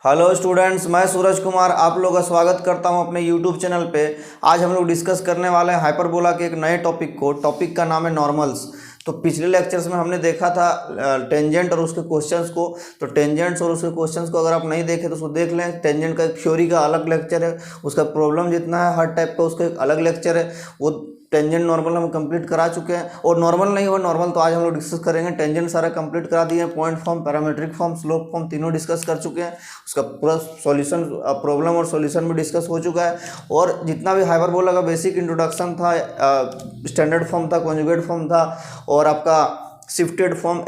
Hello students, मैं सूरज कुमार आप लोगों का स्वागत करता हूं अपने यूट्यूब चैनल पे। आज हम लोग डिस्कस करने वाले हैं हाइपरबोला के एक नए टॉपिक को। टॉपिक का नाम है नॉर्मल्स। तो पिछले लेक्चर्स में हमने देखा था टेंजेंट और उसके क्वेश्चंस को। तो टेंजेंट्स और उसके क्वेश्चंस को अगर आप नहीं देखे तो उसको देख लें। टेंजेंट का एक थ्योरी का अलग लेक्चर है, उसका प्रॉब्लम जितना है हर टाइप का उसका एक अलग लेक्चर है। वो टेंजेंट नॉर्मल हम कंप्लीट करा चुके हैं, और नॉर्मल नहीं हुआ नॉर्मल तो आज हम लोग डिस्कस करेंगे। टेंजेंट सारा कंप्लीट करा दिए हैं, point form, parametric form, slope form तीनों डिस्कस कर चुके हैं। उसका पूरा सॉल्यूशन, प्रॉब्लम और सॉल्यूशन भी डिस्कस हो चुका है। और जितना भी हाइपरबोला का बेसिक इंट्रोडक्शन था, स्टैंडर्ड फॉर्म था, कॉन्जुगेट फॉर्म था, और आपका शिफ्टेड फॉर्म,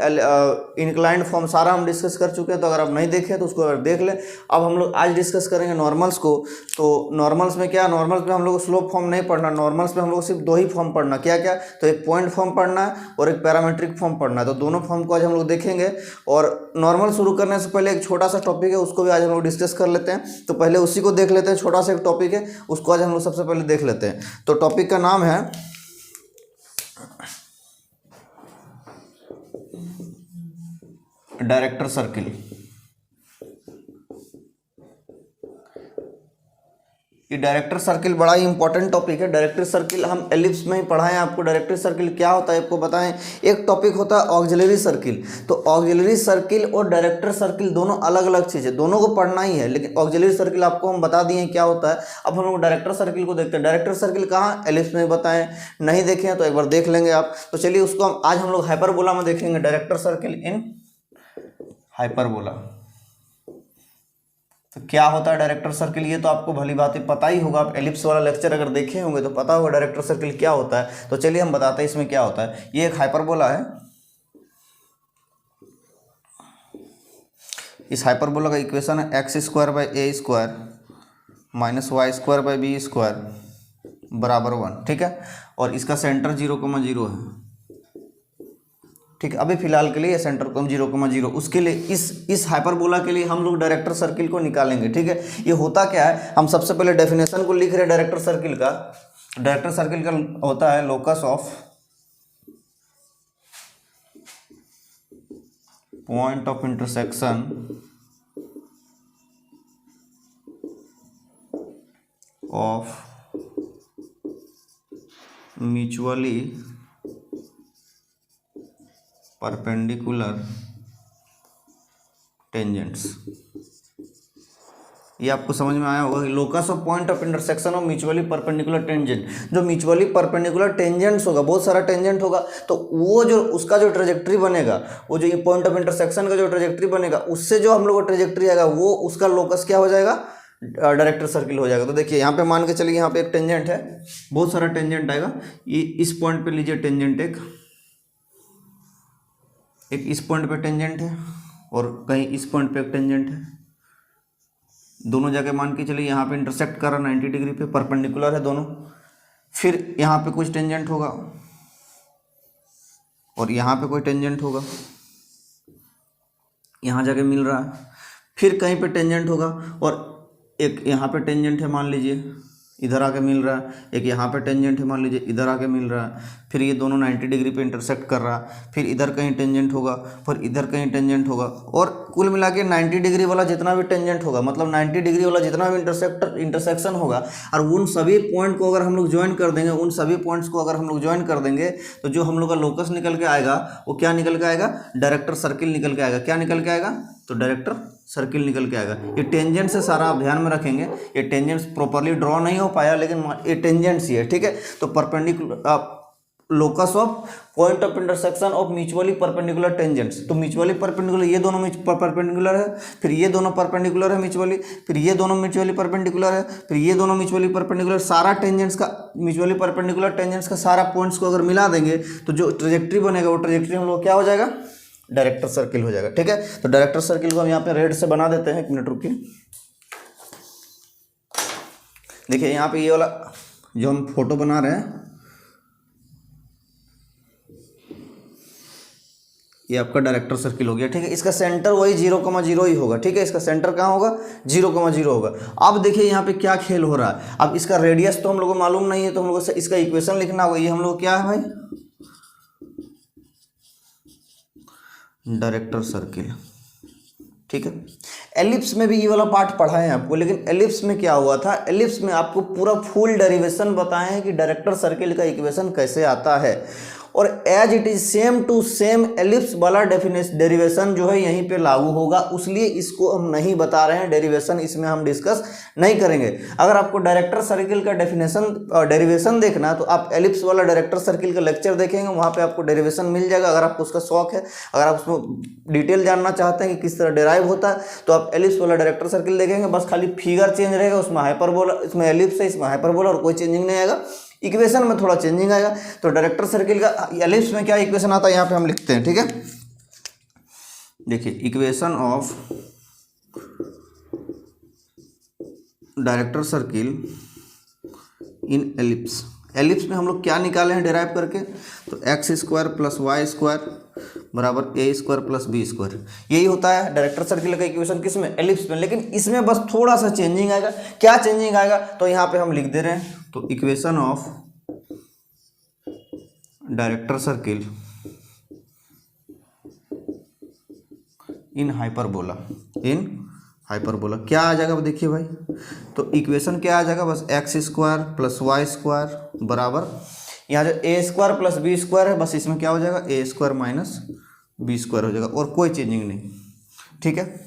इंक्लाइंड फॉर्म, सारा हम डिस्कस कर चुके हैं। तो अगर आप नहीं देखें तो उसको अगर देख लें। अब हम लोग आज डिस्कस करेंगे नॉर्मल्स को। तो नॉर्मल्स में क्या, नॉर्मल्स में हम लोग को स्लोप फॉर्म नहीं पढ़ना। नॉर्मल्स में हम लोग सिर्फ दो ही फॉर्म पढ़ना। क्या क्या? तो एक पॉइंट फॉर्म पढ़ना है और एक पैरामीट्रिक फॉर्म पढ़ना है। तो दोनों फॉर्म को आज हम लोग देखेंगे। और नॉर्मल शुरू करने से पहले एक छोटा सा टॉपिक है, उसको भी आज हम लोग डिस्कस कर लेते हैं। तो पहले उसी को देख लेते हैं। छोटा सा एक टॉपिक है, उसको आज हम लोग सबसे पहले देख लेते हैं। तो टॉपिक का नाम है डायरेक्टर सर्किल। ये डायरेक्टर सर्किल बड़ा ही इंपॉर्टेंट टॉपिक है। डायरेक्टर सर्किल हम एलिप्स में ही पढ़ाएं आपको। डायरेक्टर सर्किल क्या होता है आपको बताएं। एक टॉपिक होता है ऑक्सिलरी सर्किल। तो ऑक्सिलरी सर्किल और डायरेक्टर सर्किल दोनों अलग अलग चीज़ें, दोनों को पढ़ना ही है। लेकिन ऑक्सिलरी सर्किल आपको हम बता दिए क्या होता है। अब हम लोग डायरेक्टर सर्किल को देखते हैं। डायरेक्टर सर्किल कहाँ, एलिप्स में बताएं। नहीं देखे हैं तो एक बार देख लेंगे आप। तो चलिए उसको आज हम लोग हाइपरबोला में देखेंगे। डायरेक्टर सर्किल इन हाइपरबोला। तो क्या होता है डायरेक्टर सर्किल, ये तो आपको भली बात पता ही होगा। आप एलिप्स वाला लेक्चर अगर देखे होंगे तो पता होगा डायरेक्टर सर्किल क्या होता है। तो चलिए हम बताते हैं इसमें क्या होता है। ये एक हाइपरबोला है। इस हाइपरबोला का इक्वेशन है x² - y² - b² बराबर 1। ठीक है, और इसका सेंटर 0,0 है। ठीक है, अभी फिलहाल के लिए ये सेंटर को 0,0। उसके लिए इस हाइपरबोला के लिए हम लोग डायरेक्टर सर्किल को निकालेंगे। ठीक है, ये होता क्या है, हम सबसे पहले डेफिनेशन को लिख रहे हैं डायरेक्टर सर्किल का। डायरेक्टर सर्किल का होता है locus of point of intersection of mutually perpendicular tangents. ये आपको समझ में आया होगा कि locus of point of intersection of mutually perpendicular tangent. जो म्यूचुअली परपेंडिकुलर टेंजेंट्स होगा, बहुत सारा टेंजेंट होगा, तो वो जो उसका जो ट्रेजेक्ट्री बनेगा, वो जो ये पॉइंट ऑफ इंटरसेक्शन का जो ट्रेजेक्ट्री बनेगा, उससे जो हम लोग का ट्रेजेक्ट्री आएगा वो उसका लोकस क्या हो जाएगा, डायरेक्टर सर्किल हो जाएगा। तो देखिए यहाँ पे मान के चलिए, यहाँ पे एक टेंजेंट है, बहुत सारा टेंजेंट आएगा। ये इस पॉइंट पे लीजिए टेंजेंट, एक इस पॉइंट पे टेंजेंट है, और कहीं इस पॉइंट पे एक टेंजेंट है। दोनों जगह मान के चलिए यहाँ पे इंटरसेक्ट कर रहा 90 डिग्री पे, परपेंडिकुलर है दोनों। फिर यहाँ पे कुछ टेंजेंट होगा, और यहाँ पे कोई टेंजेंट होगा, यहाँ जगह मिल रहा है। फिर कहीं पे टेंजेंट होगा, और एक यहाँ पे टेंजेंट है मान लीजिए, इधर आके मिल रहा है। एक यहाँ पे टेंजेंट है मान लीजिए, इधर आके मिल रहा है। फिर ये दोनों 90 डिग्री पे इंटरसेक्ट कर रहा है। फिर इधर कहीं टेंजेंट होगा, फिर इधर कहीं टेंजेंट होगा, और कुल मिला के 90 डिग्री वाला जितना भी टेंजेंट होगा, मतलब 90 डिग्री वाला जितना भी इंटरसेक्शन होगा, और उन सभी पॉइंट को अगर हम लोग ज्वाइन कर देंगे, उन सभी पॉइंट्स को अगर हम लोग ज्वाइन कर देंगे, तो जो हम लोग का लोकस निकल के आएगा वो क्या निकल के आएगा, डायरेक्टर सर्किल निकल के आएगा। क्या निकल के आएगा, तो डायरेक्टर सर्किल निकल के आएगा। ये टेंजेंट से सारा आप ध्यान में रखेंगे। ये टेंजेंट्स प्रॉपर्ली ड्रॉ नहीं हो पाया, लेकिन ये टेंजेंट्स ही है। ठीक है, तो perpendicular locus of point of intersection of mutually perpendicular tangents. तो म्यूचुअली परपेंडिकुलर, ये दोनों परपेंडिकुलर है, फिर ये दोनों परपेंडिकुलर है म्यूचुअली, फिर ये दोनों म्यूचुअली परपेंडिकुलर है, फिर ये दोनों म्यूचुअली परपेंडिकुलर। सारा टेंजेंट्स का, म्यूचुअली परपेंडिकुलर टेंजेंट्स का सारा पॉइंट्स को अगर मिला देंगे, तो जो ट्रेजेक्ट्री बनेगा वो ट्रेजेक्ट्री हम लोग क्या हो जाएगा, डायरेक्टर सर्किल हो जाएगा। ठीक है, तो डायरेक्टर सर्किल को हम यहाँ पे रेड से बना देते हैं। एक मिनट रुकिए। देखिए यहाँ पे ये वाला जो हम फोटो बना रहे हैं, ये आपका डायरेक्टर सर्किल हो गया। ठीक है, इसका सेंटर वही 0,0 ही होगा। ठीक है, इसका सेंटर कहाँ होगा, 0,0 होगा। अब देखिए यहाँ पे क्या खेल हो रहा है। अब इसका रेडियस तो हम लोग को मालूम नहीं है, तो हम लोग इसका इक्वेशन लिखना होगा। ये हम लोग क्या है भाई, डायरेक्टर सर्किल। ठीक है, एलिप्स में भी ये वाला पार्ट पढ़ा है आपको, लेकिन एलिप्स में क्या हुआ था, एलिप्स में आपको पूरा फुल डेरिवेशन बताए हैं कि डायरेक्टर सर्किल का इक्वेशन कैसे आता है, और as it is same to same ellipse वाला डेरिवेशन जो है यहीं पे लागू होगा, इसलिए इसको हम नहीं बता रहे हैं, डेरिवेशन इसमें हम डिस्कस नहीं करेंगे। अगर आपको डायरेक्टर सर्किल का डेरिवेशन देखना है तो आप एलिप्स वाला डायरेक्टर सर्किल का लेक्चर देखेंगे, वहाँ पे आपको डेरिवेशन मिल जाएगा। अगर आपको उसका शौक है, अगर आप उसमें डिटेल जानना चाहते हैं कि किस तरह डेराइव होता है, तो आप एलिप्स वाला डायरेक्टर सर्किल देखेंगे, बस खाली फिगर चेंज रहेगा, उसमें हाइपरबोला, इसमें एलिप्स है, इसमें हाइपरबोला, और कोई चेंजिंग नहीं आएगा, इक्वेशन में थोड़ा चेंजिंग आएगा। तो डायरेक्टर सर्किल का एलिप्स में क्या इक्वेशन आता है यहाँ पे हम लिखते हैं, ठीक है। देखिए equation of director circle in ellipse, ellipse में हम लोग क्या निकाले हैं डेराइव करके, तो X square plus Y square बराबर A square plus B square, यही होता है डायरेक्टर सर्किल का इक्वेशन किस में, एलिप्स में। लेकिन इसमें बस थोड़ा सा चेंजिंग आएगा, क्या चेंजिंग आएगा, तो यहाँ पे हम लिख दे रहे हैं, तो equation of director circle in hyperbola, in hyperbola क्या आ जाएगा, देखिए भाई, तो इक्वेशन क्या आ जाएगा, बस X square plus Y square बराबर, यहाँ जो A square plus B square है, बस इसमें क्या हो जाएगा, A square minus B square हो जाएगा, और कोई चेंजिंग नहीं, ठीक है।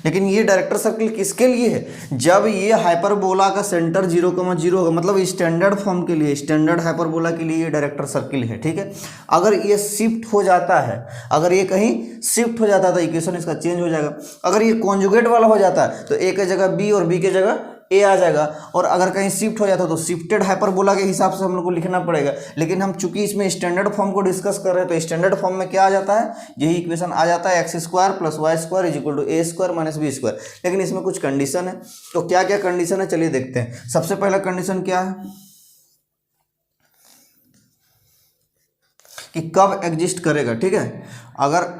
लेकिन ये डायरेक्टर सर्किल किसके लिए है, जब ये हाइपरबोला का सेंटर 0,0 होगा, मतलब स्टैंडर्ड फॉर्म के लिए, स्टैंडर्ड हाइपरबोला के लिए ये डायरेक्टर सर्किल है, ठीक है। अगर ये शिफ्ट हो जाता है, अगर ये कहीं शिफ्ट हो जाता है तो इक्वेशन इसका चेंज हो जाएगा। अगर ये कॉन्जुगेट वाला हो जाता है तो ए की जगह बी और बी की जगह ए आ जाएगा, और अगर कहीं शिफ्ट हो जाता है तो शिफ्टेड हाइपरबोला के हिसाब से हम लोग को लिखना पड़ेगा। लेकिन हम चूंकि इसमें स्टैंडर्ड फॉर्म को डिस्कस कर रहे हैं, तो स्टैंडर्ड फॉर्म में क्या आ जाता है, यही इक्वेशन आ जाता है, x square plus Y square is equal to A square minus B square. लेकिन इसमें कुछ कंडीशन है, तो क्या क्या कंडीशन है चलिए देखते हैं। सबसे पहला कंडीशन क्या है कि कब एग्जिस्ट करेगा, ठीक है, अगर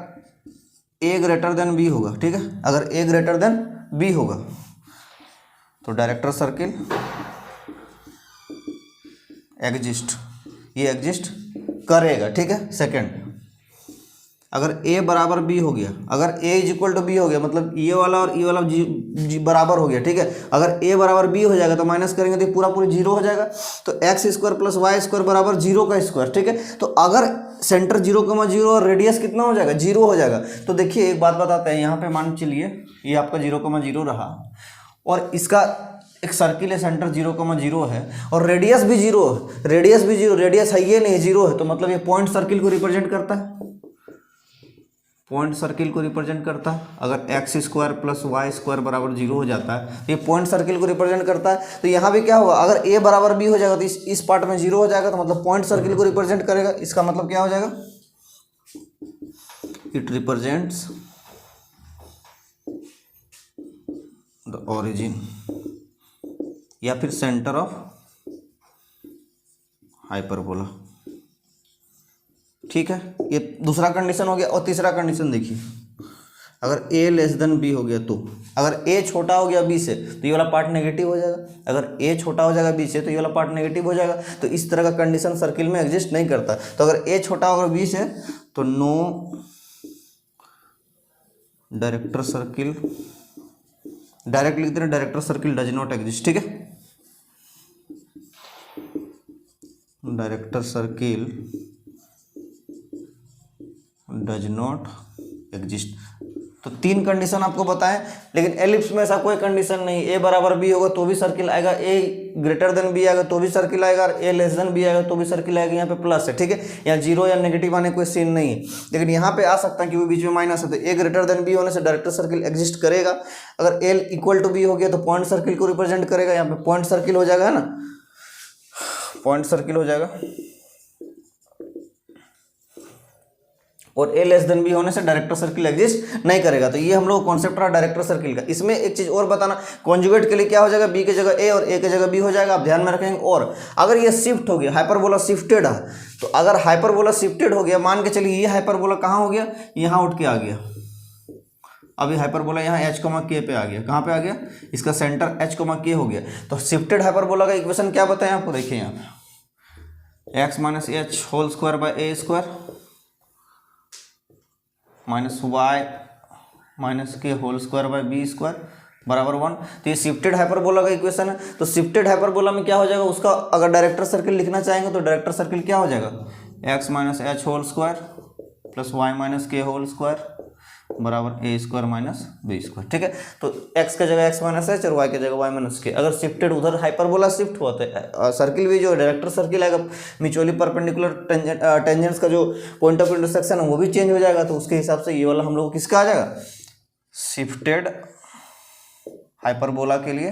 ए ग्रेटर देन बी होगा, ठीक है, अगर ए ग्रेटर देन बी होगा तो डायरेक्टर सर्किल एग्जिस्ट, ये एग्जिस्ट करेगा, ठीक है। सेकंड, अगर ए बराबर बी हो गया, अगर ए इज इक्वल टू बी हो गया, मतलब ये वाला और ये वाला जी बराबर हो गया, ठीक है। अगर ए बराबर बी हो जाएगा तो माइनस करेंगे तो पूरा पूरी जीरो हो जाएगा, तो X square plus Y square बराबर 0 का स्क्वायर, ठीक है। तो अगर सेंटर 0,0 और रेडियस कितना हो जाएगा, 0 हो जाएगा। तो देखिए एक बात बताते हैं, यहाँ पे मान चलिए ये आपका 0,0 रहा, और इसका एक सर्किल है, सेंटर 0,0 है, और रेडियस भी 0 है, रेडियस भी 0, रेडियस है ये नहीं 0 है, तो मतलब ये पॉइंट सर्किल को रिप्रेजेंट करता है, पॉइंट सर्किल को रिप्रेजेंट करता है। अगर X square plus Y square बराबर 0 हो जाता है तो ये पॉइंट सर्किल को रिप्रेजेंट करता है। तो यहाँ भी क्या होगा, अगर ए बराबर बी हो जाएगा तो इस पार्ट में 0 हो जाएगा, तो मतलब पॉइंट सर्किल को रिप्रेजेंट करेगा। इसका मतलब क्या हो जाएगा, इट रिप्रेजेंट्स द ओरिजिन या फिर सेंटर ऑफ हाइपरबोला, ठीक है। ये दूसरा कंडीशन हो गया। और तीसरा कंडीशन देखिए, अगर a लेस देन b हो गया, तो अगर a छोटा हो गया b से तो ये वाला पार्ट नेगेटिव हो जाएगा, अगर a छोटा हो जाएगा b से तो ये वाला पार्ट नेगेटिव हो जाएगा। तो इस तरह का कंडीशन सर्किल में एग्जिस्ट नहीं करता। तो अगर a छोटा होगा b से तो नो डायरेक्टर सर्किल, डायरेक्ट लिख दे रहे, director circle does not exist, ठीक है। Director circle does not exist. तो 3 कंडीशन आपको बताएं, लेकिन एलिप्स में ऐसा कोई कंडीशन नहीं। ए बराबर बी होगा तो भी सर्किल आएगा, ए ग्रेटर देन बी आएगा तो भी सर्किल आएगा, ए लेस देन बी आएगा तो भी सर्किल आएगा। यहाँ पे प्लस है, ठीक है, यहाँ 0 या नेगेटिव आने कोई सीन नहीं है। लेकिन यहाँ पे आ सकता है कि वो बीच में माइनस है, तो ए ग्रेटर देन बी होने से डायरेक्टर सर्किल एग्जिस्ट करेगा। अगर ए इक्वल टू बी हो गया तो पॉइंट सर्किल को रिप्रेजेंट करेगा, यहाँ पे पॉइंट सर्किल हो जाएगा, है ना, पॉइंट सर्किल हो जाएगा। और ए लेस देन बी होने से डायरेक्टर सर्किल एग्जिस्ट नहीं करेगा। तो ये हम लोग कॉन्सेप्ट रहा डायरेक्टर सर्किल का। इसमें एक चीज और बताना, कॉन्जुगेट के लिए क्या हो जाएगा, बी की जगह ए और ए की जगह बी हो जाएगा, आप ध्यान में रखेंगे। और अगर ये शिफ्ट हो गया, हाइपरबोला शिफ्टेड है, तो अगर हाइपरबोला शिफ्टेड हो गया, मान के चलिए ये हाइपरबोला कहाँ हो गया, यहाँ उठ के आ गया, अभी हाइपरबोला यहाँ h, k पे आ गया, कहाँ पे आ गया, इसका सेंटर h, k हो गया। तो शिफ्टेड हाइपरबोला का इक्वेशन क्या बताएं आपको, देखिए यहाँ पे x minus H whole square by A square minus Y minus K whole square by B square बराबर 1। तो ये शिफ्टेड हाइपरबोला का इक्वेशन है। तो शिफ्टेड हाइपरबोला में क्या हो जाएगा, उसका अगर डायरेक्टर सर्किल लिखना चाहेंगे तो डायरेक्टर सर्किल क्या हो जाएगा, X minus H whole square plus Y minus K whole square बराबर A square minus B square. ठीक है, तो एक्स का जगह एक्स माइनस एच और वाई की जगह वाई माइनस के। अगर शिफ्टेड उधर हाइपरबोला शिफ्ट हुआ तो सर्किल भी जो डायरेक्टर सर्किल आएगा म्यूचुअली परपेंडिकुलर टेंजेंट्स का जो पॉइंट ऑफ इंटरसेक्शन है वो भी चेंज हो जाएगा। तो उसके हिसाब से ये वाला हम लोग किसका आ जाएगा, शिफ्टेड हाइपरबोला के लिए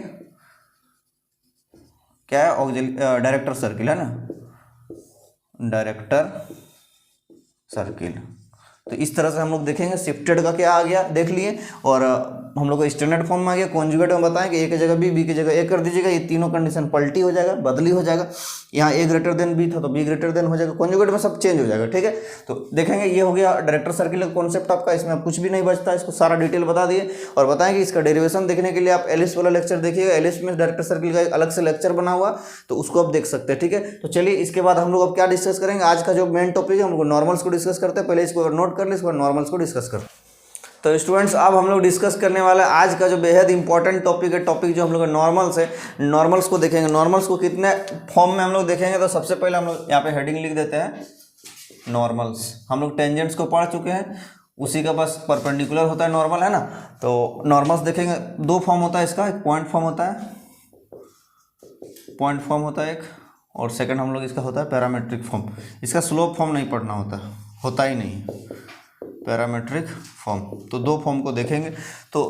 क्या है, डायरेक्टर सर्किल है ना, डायरेक्टर सर्किल। तो इस तरह से हम लोग देखेंगे शिफ्टेड का क्या आ गया देख लिए, और हम लोग को स्टैंडर्ड फॉर्म में आ गया। कॉन्जुगेट में बताएं कि ए की जगह बी की जगह ए कर दीजिएगा, ये तीनों कंडीशन पलटी हो जाएगा, बदली हो जाएगा। यहाँ ए ग्रेटर देन बी था तो बी ग्रेटर देन हो जाएगा, कॉन्जुगेट में सब चेंज हो जाएगा। ठीक है, तो देखेंगे ये हो गया डायरेक्टर सर्किल का कॉन्सेप्ट आपका। इसमें अब कुछ भी नहीं बचता, इसको सारा डिटेल बता दिए और बताएं कि इसका डेरिवेशन देखने के लिए आप एलिप्स वाला लेक्चर देखिएगा। एलिप्स में डायरेक्टर सर्किल का एक अलग से लेक्चर बना हुआ, तो उसको आप देख सकते हैं। ठीक है, तो चलिए इसके बाद हम लोग अब क्या डिस्कस करेंगे, आज का जो मेन टॉपिक है हम लोग नॉर्मल्स को डिस्कस करते हैं। पहले इसको नोट कर ले, इसके बाद नॉर्मल्स को डिस्कस करते हैं। तो स्टूडेंट्स अब हम लोग डिस्कस करने वाले आज का जो बेहद इंपॉर्टेंट टॉपिक है, टॉपिक जो हम लोग नॉर्मल्स है। नॉर्मल्स को देखेंगे, नॉर्मल्स को कितने फॉर्म में हम लोग देखेंगे। तो सबसे पहले हम लोग यहाँ पे हेडिंग लिख देते हैं नॉर्मल्स। हम लोग टेंजेंट्स को पढ़ चुके हैं, उसी का बस परपेंडिकुलर होता है नॉर्मल, है ना। तो नॉर्मल्स देखेंगे, दो फॉर्म होता है इसका, एक पॉइंट फॉर्म होता है, पॉइंट फॉर्म होता है एक, और सेकंड हम लोग इसका होता है पैरामेट्रिक फॉर्म। इसका स्लोप फॉर्म नहीं पढ़ना होता ही नहीं, पैरामेट्रिक फॉर्म। तो दो फॉर्म को देखेंगे। तो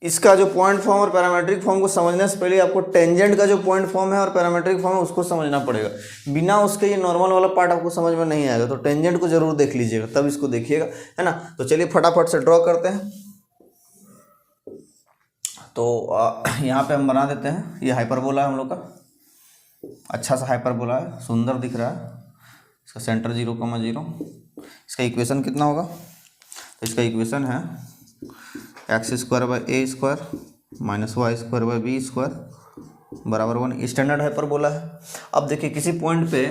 इसका जो पॉइंट फॉर्म और पैरामेट्रिक फॉर्म को समझने से पहले आपको टेंजेंट का जो पॉइंट फॉर्म है और पैरामेट्रिक फॉर्म है उसको समझना पड़ेगा। बिना उसके ये नॉर्मल वाला पार्ट आपको समझ में नहीं आएगा। तो टेंजेंट को जरूर देख लीजिएगा, तब इसको देखिएगा, है ना। तो चलिए फटाफट से ड्रॉ करते हैं। तो यहाँ पे हम बना देते हैं, ये हाइपरबोला है हम लोग का, अच्छा सा हाइपरबोला है, सुंदर दिख रहा है। इसका सेंटर 0,0। इसका इक्वेशन कितना होगा, तो इसका इक्वेशन है x square by A square minus y square by B square बराबर 1। स्टैंडर्ड हाइपरबोला है। अब देखिए किसी पॉइंट पे,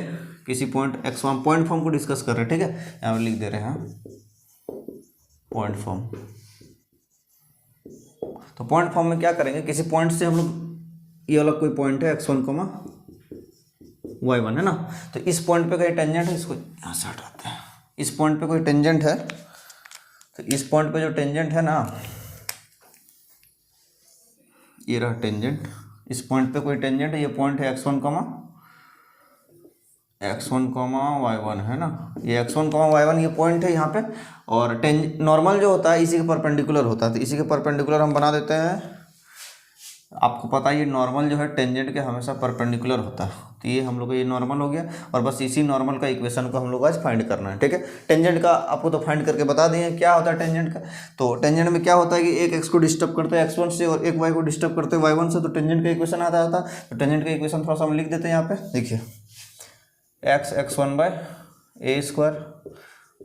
किसी point x form, point form को डिस्कस कर रहे हैं। ठीक है, यहाँ पे लिख दे रहे हैं पॉइंट फॉर्म। तो पॉइंट फॉर्म में क्या करेंगे, किसी पॉइंट से हम लोग, ये वाला कोई पॉइंट है x1, y1 है ना। तो इस पॉइंट पे कोई टेंजेंट है, इसको यहाँ से हटाते हैं। इस पॉइंट पे कोई टेंजेंट है, तो इस पॉइंट पे जो टेंजेंट है ना, ये रहा टेंजेंट। इस पॉइंट पे कोई टेंजेंट है, ये पॉइंट है x1, y1 है ना। ये x1, y1 ये पॉइंट है यहाँ पे। और नॉर्मल जो होता है इसी के परपेंडिकुलर होता है, तो इसी के परपेंडिकुलर हम बना देते हैं। आपको पता है ये नॉर्मल जो है टेंजेंट के हमेशा परपेंडिकुलर होता है। तो ये हम लोग का ये नॉर्मल हो गया, और बस इसी नॉर्मल का इक्वेशन को हम लोग आज फाइंड करना है। ठीक है, टेंजेंट का आपको तो फाइंड करके बता दिए क्या होता है टेंजेंट का। तो टेंजेंट में क्या होता है कि एक एक्स को डिस्टर्ब करते हैं x1 से और एक वाई को डिस्टर्ब करते हैं y1 से, तो टेंजेंट का इक्वेशन आता था। तो टेंजेंट का इक्वेशन थोड़ा सा हम लिख देते हैं यहाँ पे। देखिए x1 by A square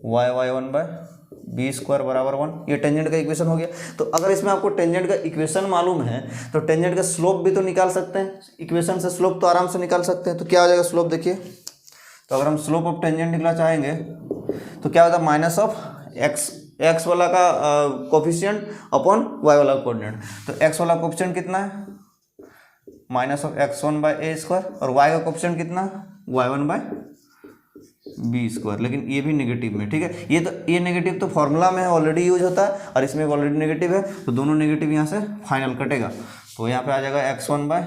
y1 by B square बराबर 1, ये टेंजेंट का इक्वेशन हो गया। तो अगर इसमें आपको टेंजेंट का इक्वेशन मालूम है तो टेंजेंट का स्लोप भी तो निकाल सकते हैं। इक्वेशन से स्लोप तो आराम से निकाल सकते हैं। तो क्या हो जाएगा स्लोप, देखिए। तो अगर हम स्लोप ऑफ टेंजेंट निकलना चाहेंगे तो क्या होता है, माइनस ऑफ एक्स वाला का कोफिशिएंट अपॉन वाई वाला कोऑर्डिनेट। तो एक्स वाला कोफिशिएंट कितना है, minus of x1 by A square, और y का कोफिशिएंट कितना, y1 बाय बी स्क्वायर। लेकिन ये भी नेगेटिव में, ठीक है। ये नेगेटिव तो फॉर्मूला में ऑलरेडी यूज होता है, और इसमें ऑलरेडी नेगेटिव है, तो दोनों नेगेटिव यहाँ से फाइनल कटेगा। तो यहाँ पे आ जाएगा x1 बाय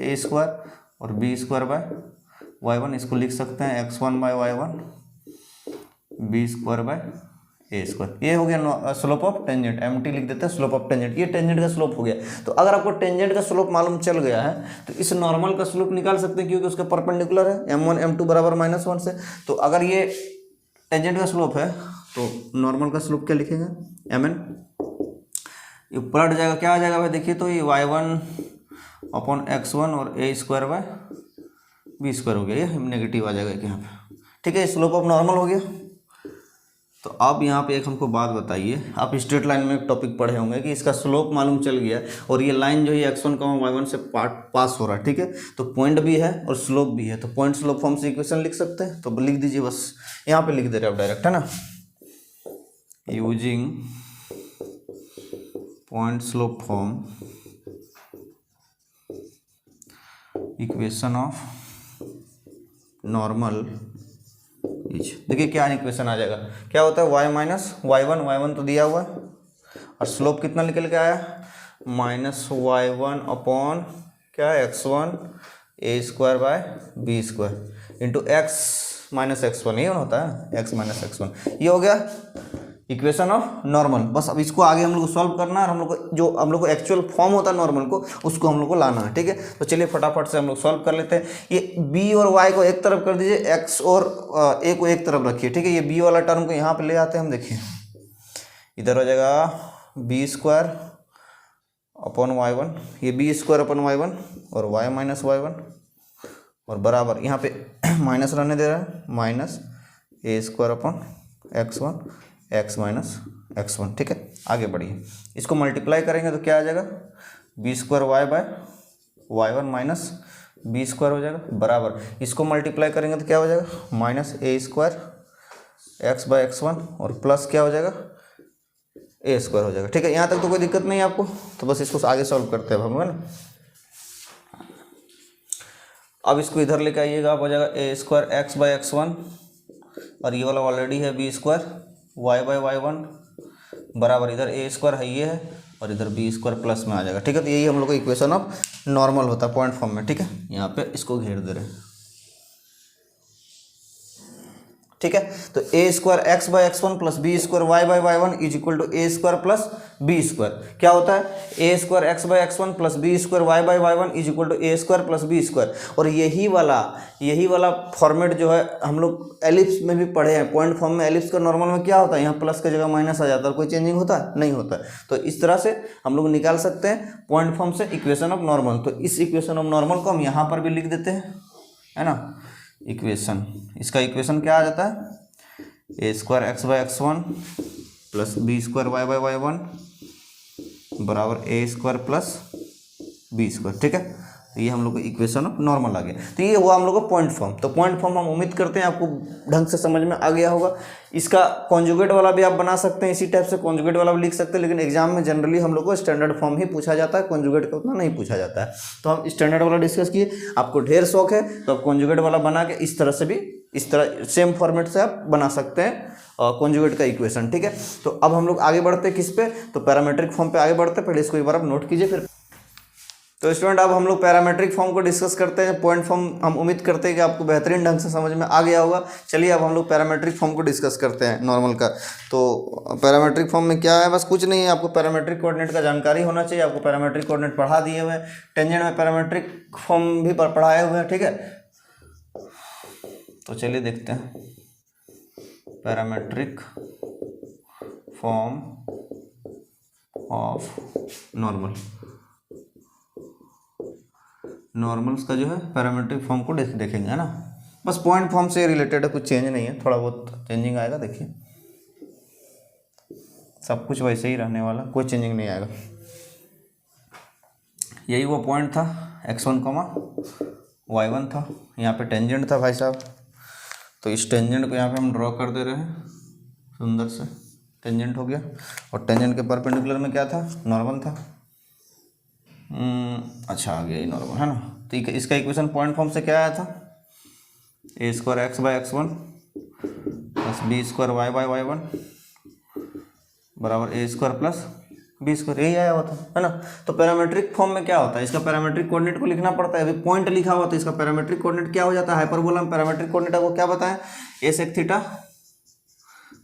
ए स्क्वायर और बी स्क्वायर बाय y1। इसको लिख सकते हैं x1 by y1 b square by A square. ये हो गया स्लोप ऑफ टेंजेंट, एमटी लिख देते हैं स्लोप ऑफ टेंजेंट। ये टेंजेंट का स्लोप हो गया। तो अगर आपको टेंजेंट का स्लोप मालूम चल गया है तो इस नॉर्मल का स्लोप निकाल सकते हैं, क्योंकि उसका परपेंडिकुलर है m1 m2 बराबर -1 से। तो अगर ये टेंजेंट का स्लोप है तो नॉर्मल का स्लोप क्या लिखेंगे, mn। ये पलट जाएगा, क्या आ जाएगा भाई, देखिए। तो ये y1 अपॉन x1 और ए स्क्वायर बाय बी स्क्वायर हो गया, ये नेगेटिव आ जाएगा यहाँ पे, ठीक है। स्लोप ऑफ नॉर्मल हो गया। तो अब यहाँ पे एक हमको बात बताइए, आप स्ट्रेट लाइन में एक टॉपिक पढ़े होंगे कि इसका स्लोप मालूम चल गया और ये लाइन जो है x1, y1 से पास हो रहा है, ठीक है। तो पॉइंट भी है और स्लोप भी है, तो पॉइंट स्लोप फॉर्म से इक्वेशन लिख सकते हैं। तो लिख दीजिए, बस यहाँ पे लिख दे रहे आप डायरेक्ट, है ना। Using point slope form equation of normal is. देखिए क्या इक्वेशन आ जाएगा, क्या होता है y माइनस y1 तो दिया हुआ है और स्लोप कितना निकल के आया माइनस y1 अपॉन क्या है x1 a square by b square into x minus x1, ये होता है x माइनस x1। ये हो गया इक्वेशन ऑफ नॉर्मल। बस अब इसको आगे हम लोग को सॉल्व करना है और हम लोग को जो हम लोग को एक्चुअल फॉर्म होता है नॉर्मल को उसको हम लोग को लाना है। ठीक है, तो चलिए फटाफट से हम लोग सॉल्व कर लेते हैं। ये b और y को एक तरफ कर दीजिए, x और a को एक तरफ रखिए। ठीक है, ये b वाला टर्म को यहाँ पे ले आते हैं हम। देखिए इधर हो जाएगा b स्क्वायर अपॉन y1, ये b स्क्वायर अपॉन y1 और y माइनस y1 और बराबर यहाँ पे माइनस रहने दे रहा है minus a square upon x1 x minus x1। ठीक है, आगे बढ़िए, इसको मल्टीप्लाई करेंगे तो क्या आ जाएगा b square y by y1 minus b square हो जाएगा बराबर, इसको मल्टीप्लाई करेंगे तो क्या हो जाएगा minus a square x by x1 और प्लस क्या हो जाएगा a स्क्वायर हो जाएगा। ठीक है, यहाँ तक तो कोई दिक्कत नहीं है आपको, तो बस इसको आगे सॉल्व करते हैं हम, है ना। अब इसको इधर लेके आइएगा, आप हो जाएगा a square x by x1 और ये वाला ऑलरेडी है b square y by y1 बराबर, इधर a स्क्वायर है ये है और इधर b स्क्वायर प्लस में आ जाएगा। ठीक है, तो यही हम लोग को इक्वेशन ऑफ नॉर्मल होता है पॉइंट फॉर्म में। ठीक है, यहाँ पे इसको घेर दे रहे हैं। ठीक है, तो a square X by X one plus B square Y by Y one is equal to A square plus B square. क्या होता है a square X by X one plus B square Y by Y one is equal to A square plus B square. और यही वाला format जो है हम लोग एलिप्स में भी पढ़े हैं। पॉइंट फॉर्म में एलिप्स का नॉर्मल में क्या होता है, यहाँ प्लस की जगह माइनस आ जाता है, कोई चेंजिंग होता है नहीं होता है। तो इस तरह से हम लोग निकाल सकते हैं पॉइंट फॉर्म से इक्वेशन ऑफ नॉर्मल। तो इस इक्वेशन ऑफ नॉर्मल को हम यहाँ पर भी लिख देते हैं, है ना। इक्वेशन, इसका इक्वेशन क्या आ जाता है A square X by X one plus B square Y by Y one बराबर A square plus B square. ठीक है, तो ये हम लोग को इक्वेशन ऑफ नॉर्मल आ गया। तो ये हुआ हम लोग को पॉइंट फॉर्म। तो पॉइंट फॉर्म हम उम्मीद करते हैं आपको ढंग से समझ में आ गया होगा। इसका कॉन्जुगेट वाला भी आप बना सकते हैं, इसी टाइप से कॉन्जुगेट वाला भी लिख सकते हैं, लेकिन एग्जाम में जनरली हम लोग को स्टैंडर्ड फॉर्म ही पूछा जाता है, कॉन्जुगेट का उतना नहीं पूछा जाता है। तो हम स्टैंडर्ड वाला डिस्कस किए, आपको ढेर शौक है तो आप कॉन्जुगेट वाला बना के इस तरह से भी, इस तरह सेम फॉर्मेट से आप बना सकते हैं कॉन्जुगेट का इक्वेशन। ठीक है, तो अब हम लोग आगे बढ़ते हैं किस पे, तो पैरामेट्रिक फॉर्म पे आगे बढ़ते हैं। पहले इसको एक बार आप नोट कीजिए फिर। तो स्टूडेंट अब हम लोग पैरामेट्रिक फॉर्म को डिस्कस करते हैं। पॉइंट फॉर्म हम उम्मीद करते हैं कि आपको बेहतरीन ढंग से समझ में आ गया होगा। चलिए अब हम लोग पैरामेट्रिक फॉर्म को डिस्कस करते हैं नॉर्मल का। तो पैरामेट्रिक फॉर्म में क्या है, बस कुछ नहीं है, आपको पैरामेट्रिक कोऑर्डिनेट का जानकारी होना चाहिए। आपको पैरामेट्रिक कोऑर्डिनेट पढ़ा दिए हुए हैं, टेंजेंट में पैरामेट्रिक फॉर्म भी पढ़ाए हुए हैं। ठीक है, तो चलिए देखते हैं parametric form of normal. Normals का जो है पैरामेट्रिक फॉर्म को देखेंगे, है ना। बस पॉइंट फॉर्म से रिलेटेड है, कुछ चेंज नहीं है, थोड़ा बहुत चेंजिंग आएगा। देखिए सब कुछ वैसे ही रहने वाला, कोई चेंजिंग नहीं आएगा। यही वो पॉइंट था x1 y1 था, यहाँ पे टेंजेंट था भाई साहब। तो इस टेंजेंट को यहाँ पे हम ड्रॉ कर दे रहे हैं, सुंदर से टेंजेंट हो गया। और टेंजेंट के परपेंडिकुलर में क्या था, नॉर्मल था। अच्छा आ गया ये नॉर्मल, है ना। तो इसका इक्वेशन पॉइंट फॉर्म से क्या आया था, A square X by X one plus B square Y by Y one बराबर A square plus B square, यही आया हुआ था, है ना। तो पैरामेट्रिक फॉर्म में क्या होता है, इसका पैरामेट्रिक कोऑर्डिनेट को लिखना पड़ता है। अभी पॉइंट लिखा हुआ, तो इसका पैरामेट्रिक कोऑर्डिनेट क्या हो जाता है, हाइपरबोला में पैरामेट्रिक कोऑर्डिनेट आपको क्या बताएं, A sec theta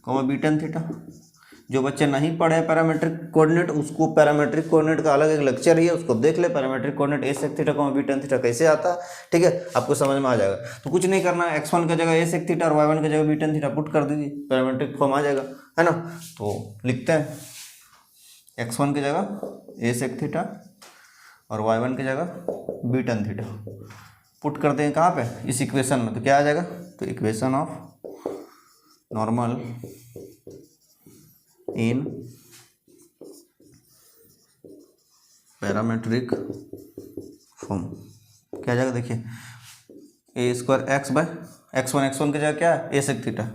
comma B tan theta. जो बच्चे नहीं पढ़े पैरामेट्रिक कोऑर्डिनेट, उसको पैरामेट्रिक कोऑर्डिनेट का अलग एक लेक्चर ही है, उसको देख ले। Parametric coordinate A sec theta comma B tan theta कैसे आता है, ठीक है, आपको समझ में आ जाएगा। तो कुछ नहीं करना है, x1 की जगह ए सेक थीटा और y1 की जगह बी टेन थीटा पुट कर दीजिए, पैरामेट्रिक फॉर्म आ जाएगा, है ना। तो लिखते हैं x1 की जगह ए सेक थीटा और y1 की जगह बी टेन थीटा पुट करते हैं कहाँ पे, इस इक्वेशन में। तो क्या आ जाएगा, तो equation of normal in parametric form क्या आ जाएगा, देखिए ए स्क्वायर एक्स बाय एक्स1 की जगह क्या है, ए सेक थीटा।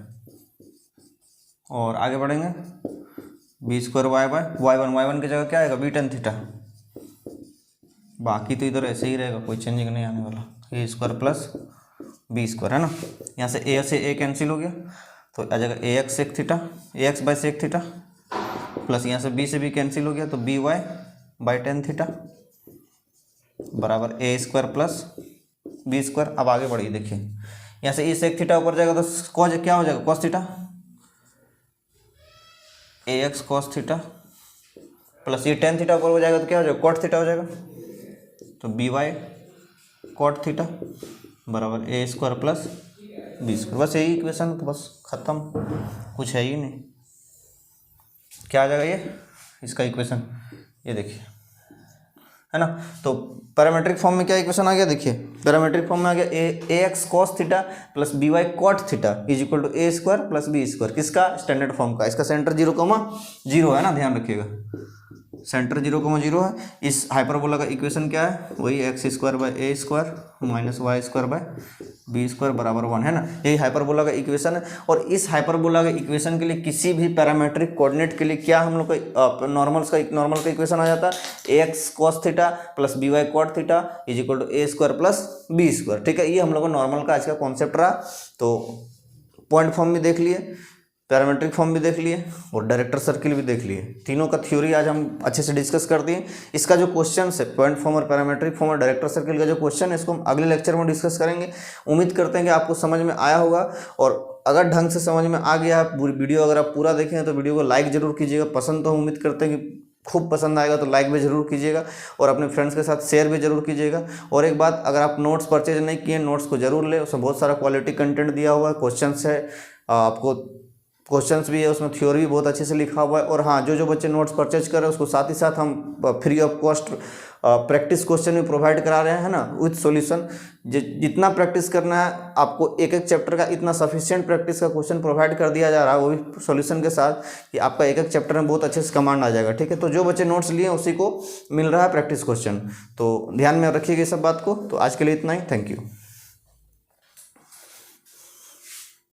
और आगे बढ़ेंगे b square y by y one की जगह क्या आएगा बी टेन थीटा, बाकी तो इधर ऐसे ही रहेगा, कोई चेंजिंग नहीं आने वाला, ए स्क्वायर प्लस बी स्क्वायर है ना। यहाँ से ए कैंसिल हो गया तो आ जाएगा A X sec theta, A X by sec theta, plus यहाँ से बी कैंसिल हो गया तो B Y by tan theta बराबर A square plus B square. अब आगे बढ़िए, देखिए यहाँ से ए सेक थीटा ऊपर जाएगा तो कॉज क्या हो जाएगा cos theta, A X cos theta plus ये टेन थीटा ऊपर हो जाएगा तो क्या हो जाएगा कॉट थीटा हो जाएगा, तो बी वाई कॉट थीटा बराबर A square plus B square. बस यही इक्वेशन, तो बस खत्म, कुछ है ही नहीं। क्या आ जाएगा ये इसका इक्वेशन, ये देखिए है ना। तो पैरामेट्रिक फॉर्म में क्या इक्वेशन आ गया, देखिए पैरामेट्रिक फॉर्म में आ गया A X cos theta plus B Y cot theta is equal to A square plus B square. किसका, स्टैंडर्ड फॉर्म का। इसका सेंटर 0,0 है ना, ध्यान रखिएगा सेंटर 0,0 है। इस हाइपरबोला का इक्वेशन क्या है, वही x square by A square minus y square by B square बराबर 1 है ना, यही हाइपरबोला का इक्वेशन है। और इस हाइपरबोला के इक्वेशन के लिए किसी भी पैरामेट्रिक कोऑर्डिनेट के लिए क्या हम लोग का नॉर्मल का इक्वेशन आ जाता है, A X cos theta plus B Y cot theta is equal to A square plus B square. ठीक है, ये हम लोग का नॉर्मल का आज का कॉन्सेप्ट रहा। तो पॉइंट फॉर्म भी देख लिए, पैरामेट्रिक फॉर्म भी देख लिए और डायरेक्टर सर्किल भी देख लिए, तीनों का थ्योरी आज हम अच्छे से डिस्कस कर दिए। इसका जो क्वेश्चन है पॉइंट फॉर्म और पैरामेट्रिक फॉर्म और डायरेक्टर सर्किल का जो क्वेश्चन है इसको हम अगले लेक्चर में डिस्कस करेंगे। उम्मीद करते हैं कि आपको समझ में आया होगा, और अगर ढंग से समझ में आ गया वीडियो अगर आप पूरा देखें तो वीडियो को लाइक जरूर कीजिएगा। पसंद तो हम उम्मीद करते हैं कि खूब पसंद आएगा, तो लाइक भी जरूर कीजिएगा और अपने फ्रेंड्स के साथ शेयर भी जरूर कीजिएगा। और एक बात, अगर आप नोट्स परचेज नहीं किए, नोट्स को जरूर ले, उसमें बहुत सारा क्वालिटी कंटेंट दिया हुआ है, क्वेश्चन है, आपको क्वेश्चंस भी है उसमें, थ्योरी भी बहुत अच्छे से लिखा हुआ है। और हाँ, जो बच्चे नोट्स परचेज कर रहे हैं उसको साथ ही साथ हम free of cost practice question भी प्रोवाइड करा रहे हैं ना, विथ सॉल्यूशन। जितना प्रैक्टिस करना है आपको, एक एक चैप्टर का इतना सफिशिएंट प्रैक्टिस का क्वेश्चन प्रोवाइड कर दिया जा रहा है, वो भी सॉल्यूशन के साथ, कि आपका एक एक चैप्टर में बहुत अच्छे से कमांड आ जाएगा। ठीक है, तो जो बच्चे नोट्स लिए उसी को मिल रहा है प्रैक्टिस क्वेश्चन, तो ध्यान में रखिएगा इस सब बात को। तो आज के लिए इतना ही, थैंक यू।